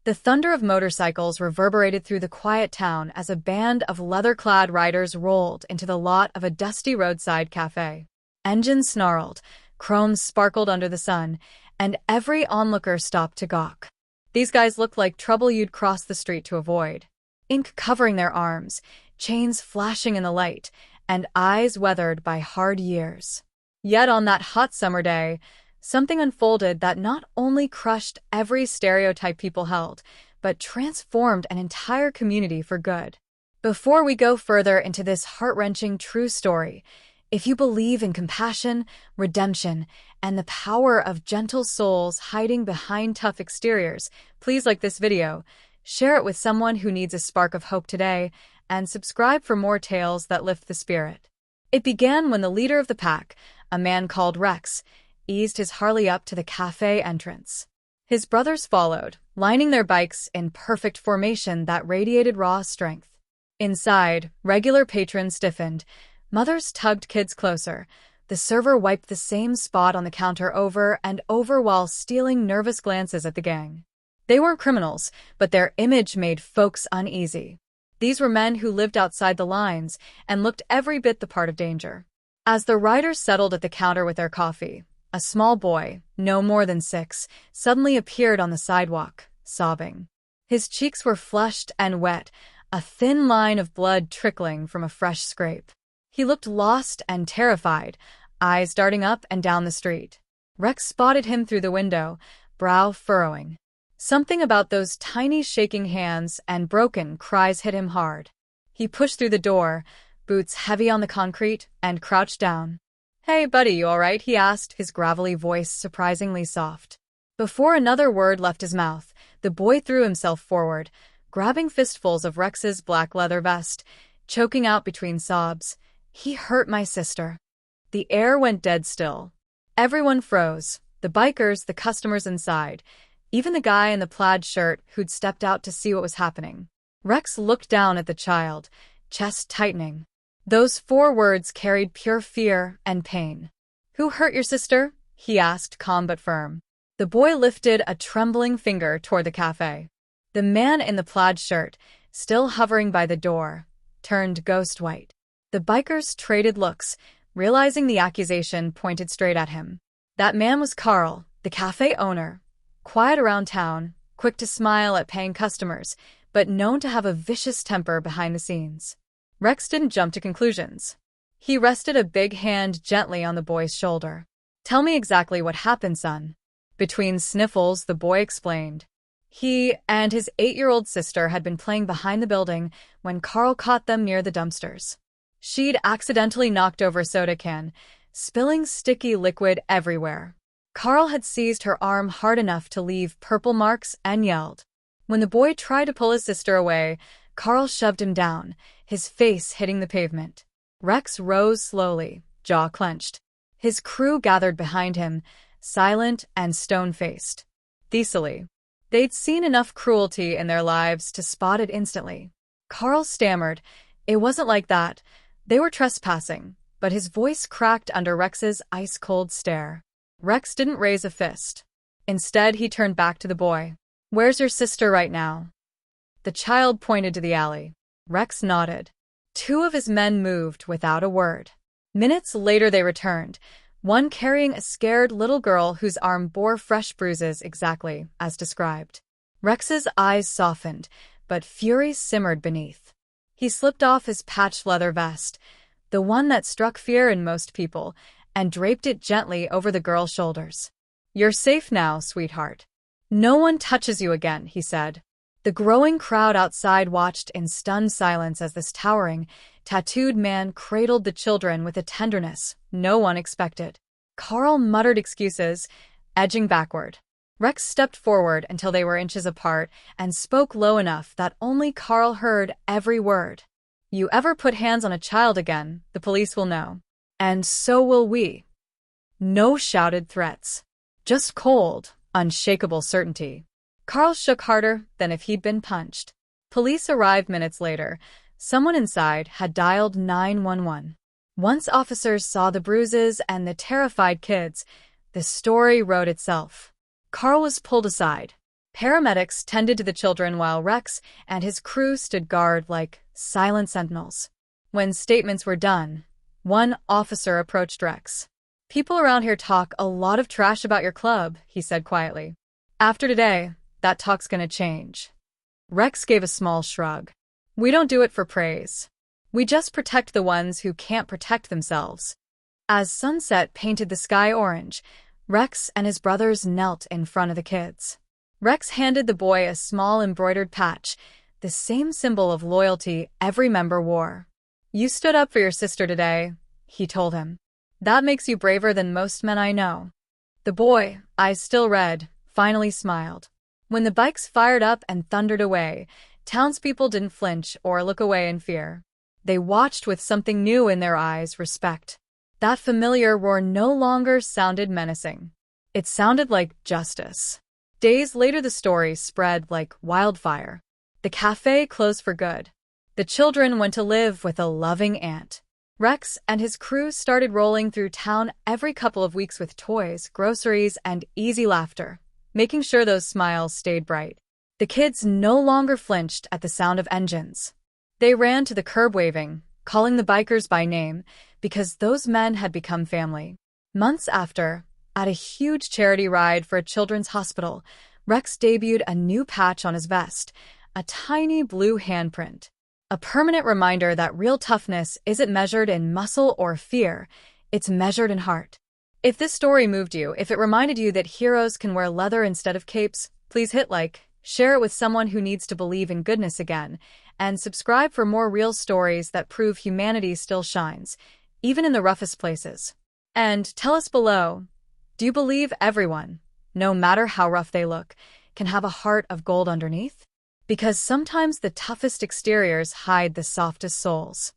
The thunder of motorcycles reverberated through the quiet town as a band of leather-clad riders rolled into the lot of a dusty roadside cafe. Engines snarled, chromes sparkled under the sun, and every onlooker stopped to gawk. These guys looked like trouble you'd cross the street to avoid. Ink covering their arms, chains flashing in the light, and eyes weathered by hard years. Yet on that hot summer day, something unfolded that not only crushed every stereotype people held, but transformed an entire community for good. Before we go further into this heart-wrenching true story, if you believe in compassion, redemption, and the power of gentle souls hiding behind tough exteriors, please like this video, share it with someone who needs a spark of hope today, and subscribe for more tales that lift the spirit. It began when the leader of the pack, a man called Rex, eased his Harley up to the cafe entrance. His brothers followed, lining their bikes in perfect formation that radiated raw strength. Inside, regular patrons stiffened, mothers tugged kids closer, the server wiped the same spot on the counter over and over while stealing nervous glances at the gang. They weren't criminals, but their image made folks uneasy. These were men who lived outside the lines and looked every bit the part of danger. As the riders settled at the counter with their coffee, a small boy, no more than 6, suddenly appeared on the sidewalk, sobbing. His cheeks were flushed and wet, a thin line of blood trickling from a fresh scrape. He looked lost and terrified, eyes darting up and down the street. Rex spotted him through the window, brow furrowing. Something about those tiny shaking hands and broken cries hit him hard. He pushed through the door, boots heavy on the concrete, and crouched down. "Hey, buddy, you all right?" he asked, his gravelly voice surprisingly soft. Before another word left his mouth, the boy threw himself forward, grabbing fistfuls of Rex's black leather vest, choking out between sobs. "He hurt my sister." The air went dead still. Everyone froze, the bikers, the customers inside, even the guy in the plaid shirt who'd stepped out to see what was happening. Rex looked down at the child, chest tightening. Those 4 words carried pure fear and pain. "Who hurt your sister?" he asked, calm but firm. The boy lifted a trembling finger toward the cafe. The man in the plaid shirt, still hovering by the door, turned ghost white. The bikers traded looks, realizing the accusation pointed straight at him. That man was Carl, the cafe owner, quiet around town, quick to smile at paying customers, but known to have a vicious temper behind the scenes. Rex didn't jump to conclusions. He rested a big hand gently on the boy's shoulder. "Tell me exactly what happened, son." Between sniffles, the boy explained. He and his 8-year-old sister had been playing behind the building when Carl caught them near the dumpsters. She'd accidentally knocked over a soda can, spilling sticky liquid everywhere. Carl had seized her arm hard enough to leave purple marks and yelled. When the boy tried to pull his sister away, Carl shoved him down, his face hitting the pavement. Rex rose slowly, jaw clenched. His crew gathered behind him, silent and stone-faced. Thesily. They'd seen enough cruelty in their lives to spot it instantly. Carl stammered. It wasn't like that. They were trespassing, but his voice cracked under Rex's ice-cold stare. Rex didn't raise a fist. Instead, he turned back to the boy. "Where's your sister right now?" The child pointed to the alley. Rex nodded. 2 of his men moved without a word. Minutes later they returned, one carrying a scared little girl whose arm bore fresh bruises exactly as described. Rex's eyes softened, but fury simmered beneath. He slipped off his patched leather vest, the one that struck fear in most people, and draped it gently over the girl's shoulders. "You're safe now, sweetheart. No one touches you again," he said. The growing crowd outside watched in stunned silence as this towering, tattooed man cradled the children with a tenderness no one expected. Carl muttered excuses, edging backward. Rex stepped forward until they were inches apart and spoke low enough that only Carl heard every word. "You ever put hands on a child again, the police will know. And so will we." No shouted threats. Just cold, unshakable certainty. Carl shook harder than if he'd been punched. Police arrived minutes later. Someone inside had dialed 911. Once officers saw the bruises and the terrified kids, the story wrote itself. Carl was pulled aside. Paramedics tended to the children while Rex and his crew stood guard like silent sentinels. When statements were done, one officer approached Rex. "People around here talk a lot of trash about your club," he said quietly. "After today, that talk's gonna change." Rex gave a small shrug. "We don't do it for praise. We just protect the ones who can't protect themselves." As sunset painted the sky orange, Rex and his brothers knelt in front of the kids. Rex handed the boy a small embroidered patch, the same symbol of loyalty every member wore. "You stood up for your sister today," he told him. "That makes you braver than most men I know." The boy, eyes still red, finally smiled. When the bikes fired up and thundered away, townspeople didn't flinch or look away in fear. They watched with something new in their eyes, respect. That familiar roar no longer sounded menacing. It sounded like justice. Days later, the story spread like wildfire. The cafe closed for good. The children went to live with a loving aunt. Rex and his crew started rolling through town every couple of weeks with toys, groceries, and easy laughter, making sure those smiles stayed bright. The kids no longer flinched at the sound of engines. They ran to the curb waving, calling the bikers by name, because those men had become family. Months after, at a huge charity ride for a children's hospital, Rex debuted a new patch on his vest, a tiny blue handprint. A permanent reminder that real toughness isn't measured in muscle or fear, it's measured in heart. If this story moved you, if it reminded you that heroes can wear leather instead of capes, please hit like, share it with someone who needs to believe in goodness again, and subscribe for more real stories that prove humanity still shines, even in the roughest places. And tell us below, do you believe everyone, no matter how rough they look, can have a heart of gold underneath? Because sometimes the toughest exteriors hide the softest souls.